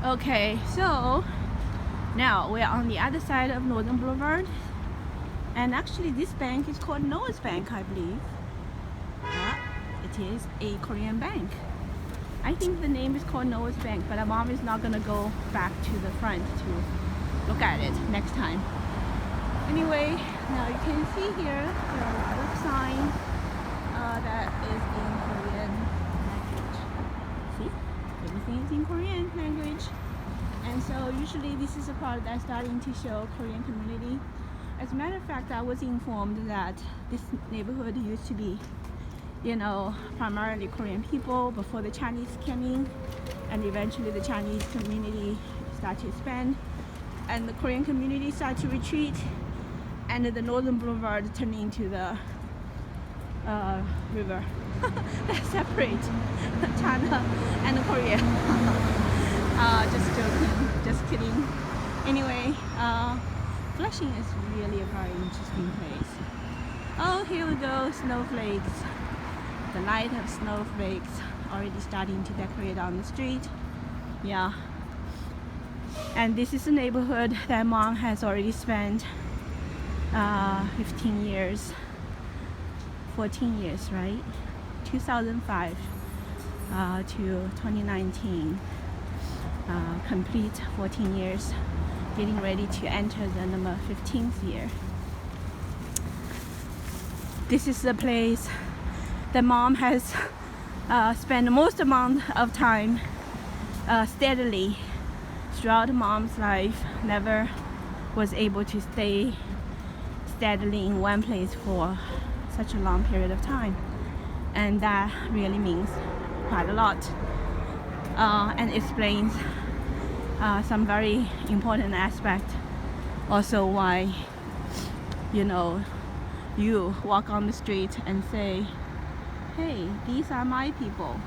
Okay, so now we're on the other side of Northern Boulevard, and actually this bank is called Noah's Bank, I believe. It is a Korean bank. I think the name is called Noah's Bank, but our mom is not gonna go back to the front to look at it next time. Anyway, now you can see here there are a lot of signs that is in Korean language. See? Everything is in Korean language. And so usually this is a part that's starting to show Korean community. As a matter of fact, I was informed that this neighborhood used to be, primarily Korean people before the Chinese came in, and eventually the Chinese community started to expand, and the Korean community started to retreat, and the Northern Boulevard turned into the river that separates China and Korea. Just joking, just kidding. Anyway, Flushing is really a very interesting place. Oh, here we go, snowflakes. The light of snowflakes already starting to decorate on the street. Yeah. And this is a neighborhood that mom has already spent 15 years, 14 years, right? 2005 to 2019. Complete 14 years, getting ready to enter the number 15th year. This is the place that mom has spent the most amount of time steadily throughout mom's life. Never was able to stay steadily in one place for such a long period of time, and that really means quite a lot, and explains some very important aspect. Also why you walk on the street and say, hey, these are my people,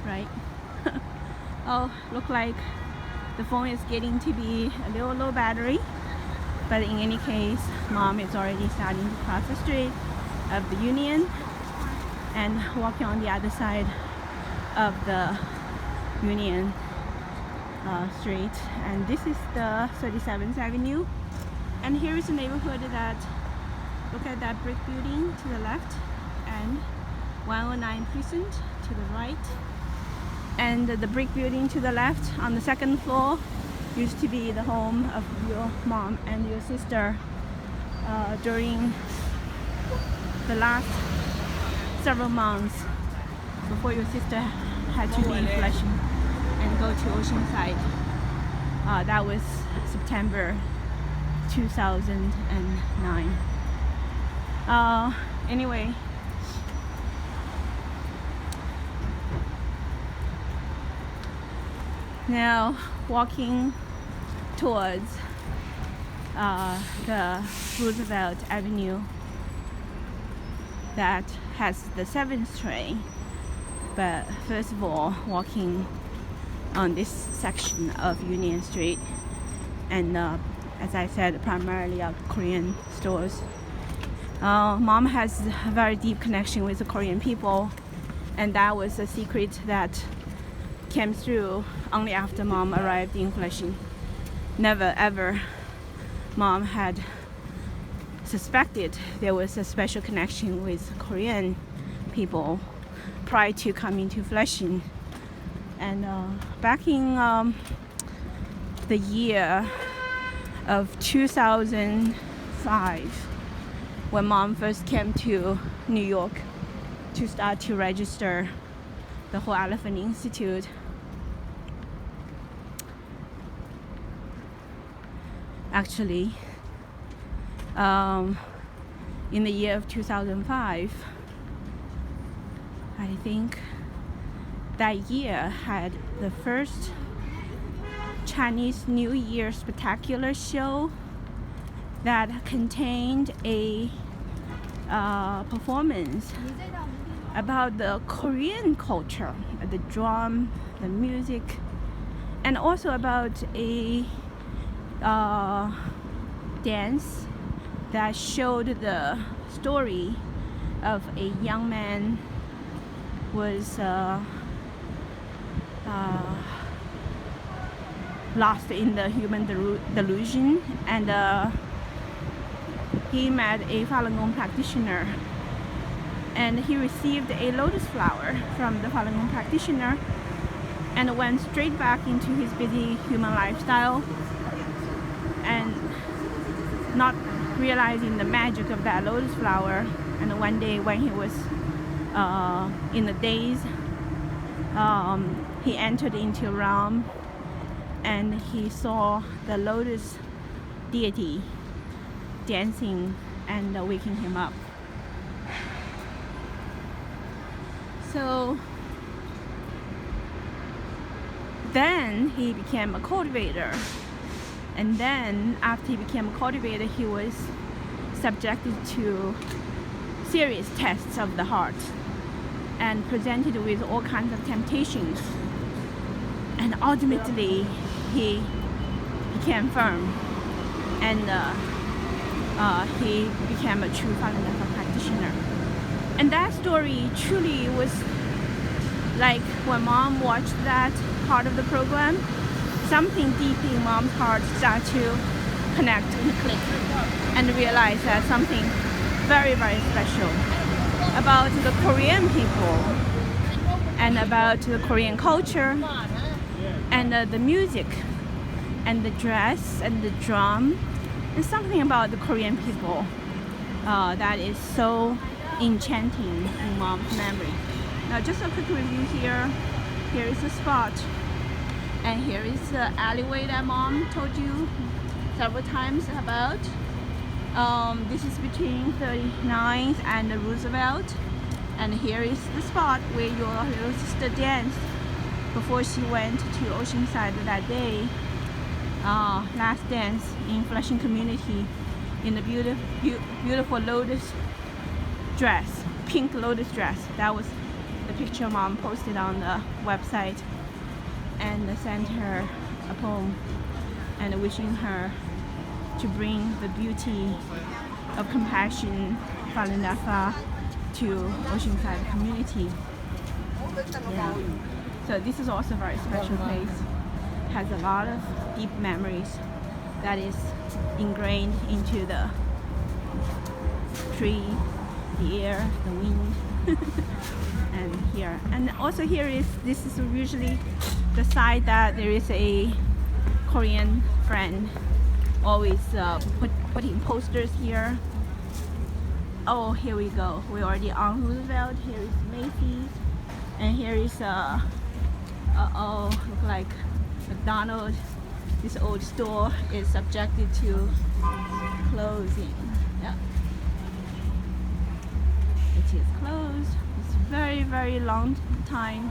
right? Oh, look like the phone is getting to be a little low battery, but in any case, mom is already starting to cross the street of the Union and walking on the other side of the Union Street. And this is the 37th Avenue, and here is a neighborhood that, look at that brick building to the left and 109 Precinct to the right, and the brick building to the left on the second floor used to be the home of your mom and your sister during the last several months before your sister had to leave Flushing and go to Oceanside. That was September 2009. Anyway, now walking towards the Roosevelt Avenue that has the 7th train. But first of all, walking on this section of Union Street, and as I said, primarily Korean stores. Mom has a very deep connection with the Korean people, and that was a secret that came through only after mom arrived in Flushing. Never ever mom had suspected there was a special connection with Korean people prior to coming to Flushing. And back in the year of 2005, when mom first came to New York to start to register the Whole Elephant Institute, actually in the year of 2005, I think that year had the first Chinese New Year spectacular show that contained a performance about the Korean culture, the drum, the music, and also about a dance that showed the story of a young man was lost in the human delusion, and he met a Falun Gong practitioner, and he received a lotus flower from the Falun Gong practitioner and went straight back into his busy human lifestyle, and not realizing the magic of that lotus flower. And one day when he was in the daze, he entered into a realm and he saw the lotus deity dancing and waking him up. So then he became a cultivator, and then after he became a cultivator, he was subjected to serious tests of the heart and presented with all kinds of temptations, and ultimately he became firm, and he became a true Falun Dafa practitioner. And that story truly was like, when Mom watched that part of the program, something deep in Mom's heart started to connect and click, and realize that something very, very special about the Korean people and about the Korean culture and the music and the dress and the drum, and something about the Korean people that is so enchanting in Mom's memory. Now, just a quick review here. Here is the spot, and here is the alleyway that Mom told you several times about. This is between 39th and Roosevelt, and here is the spot where your little sister danced before she went to Oceanside that day. Last dance in Flushing community in the beautiful lotus dress, pink lotus dress. That was the picture Mom posted on the website, and sent her a poem and wishing her to bring the beauty of compassion, Falun Dafa, to Oceanside community. Yeah. So this is also a very special place. Has a lot of deep memories that is ingrained into the tree, the air, the wind, and here. And also here is, this is usually the side that there is a Korean friend always putting posters here. Oh, here we go. We're already on Roosevelt. Here is Macy's, and here is look like McDonald's. This old store is subjected to closing. Yeah, it is closed. It's very, very long time.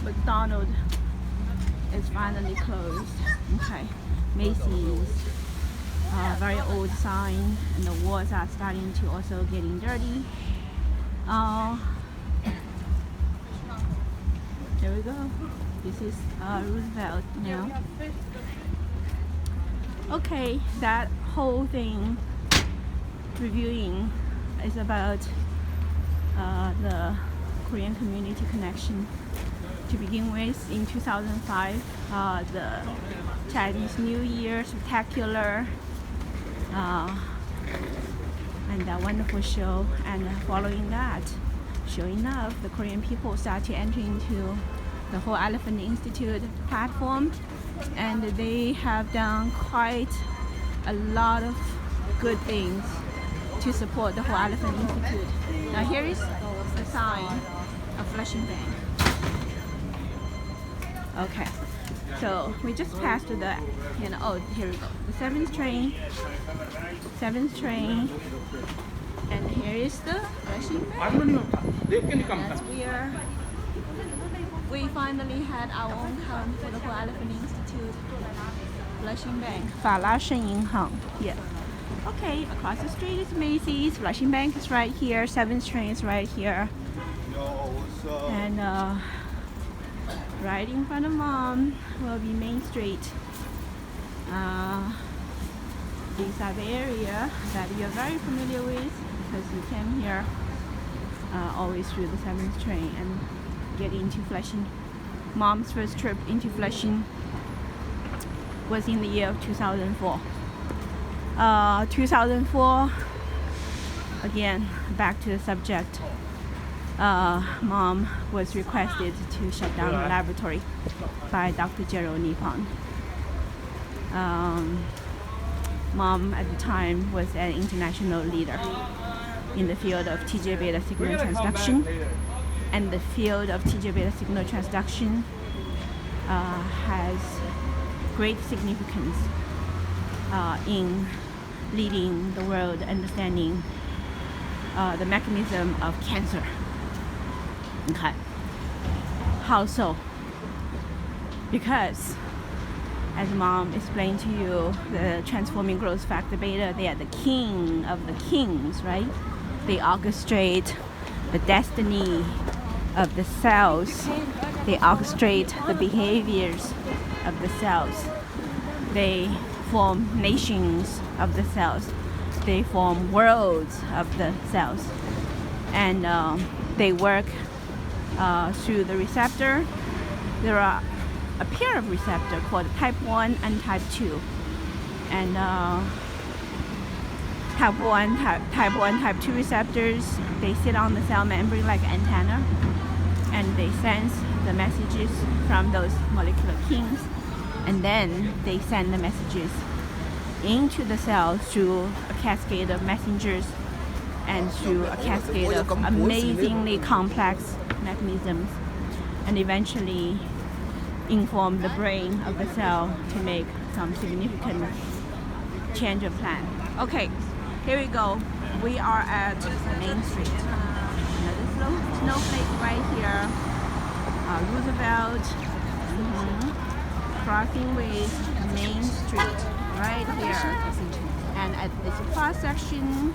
McDonald's is finally closed. Okay, Macy's. Very old sign, and the walls are starting to also getting dirty. There we go. This is Roosevelt now. Okay, that whole thing reviewing is about the Korean community connection. To begin with, in 2005, the Chinese New Year spectacular and a wonderful show, and following that, sure enough, the Korean people start to enter into the whole Elephant Institute platform, and they have done quite a lot of good things to support the whole Elephant Institute. Now here is the sign of Flushing Bank. Okay, so we just passed the, oh, here we go, the 7th train, and here is the Flushing Bank. That's where we finally had our own account for the whole Elephant Institute. Flushing Bank, 法拉盛银行. Yeah. Okay, across the street is Macy's. Flushing Bank is right here. 7th train is right here. And right in front of Mom will be Main Street. These are the area that you're very familiar with because you came here always through the 7th train and get into Flushing mom's first trip into Flushing was in the year of 2004. 2004, again, back to the subject. Mom was requested to shut down the laboratory by Dr. Gerald Nippon. Mom at the time was an international leader in the field of TJ beta signal transduction, and the field of TJ beta signal transduction has great significance in leading the world understanding the mechanism of cancer. Okay. How so? Because, as Mom explained to you, the transforming growth factor beta, they are the king of the kings, right? They orchestrate the destiny of the cells. They orchestrate the behaviors of the cells. They form nations of the cells. They form worlds of the cells. And they work through the receptor. There are a pair of receptors called type 1 and type 2. And type 1, type 2 receptors, they sit on the cell membrane like antenna, and they sense the messages from those molecular kings, and then they send the messages into the cell through a cascade of messengers and through a cascade of amazingly complex mechanisms, and eventually inform the brain of the cell to make some significant change of plan. Okay, here we go. We are at Main Street. Another snowflake right here. Roosevelt, crossing with Main Street right here. And at this cross section,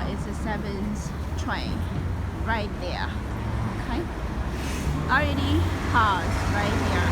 it's the 7th train right there. Okay. Already cars right here.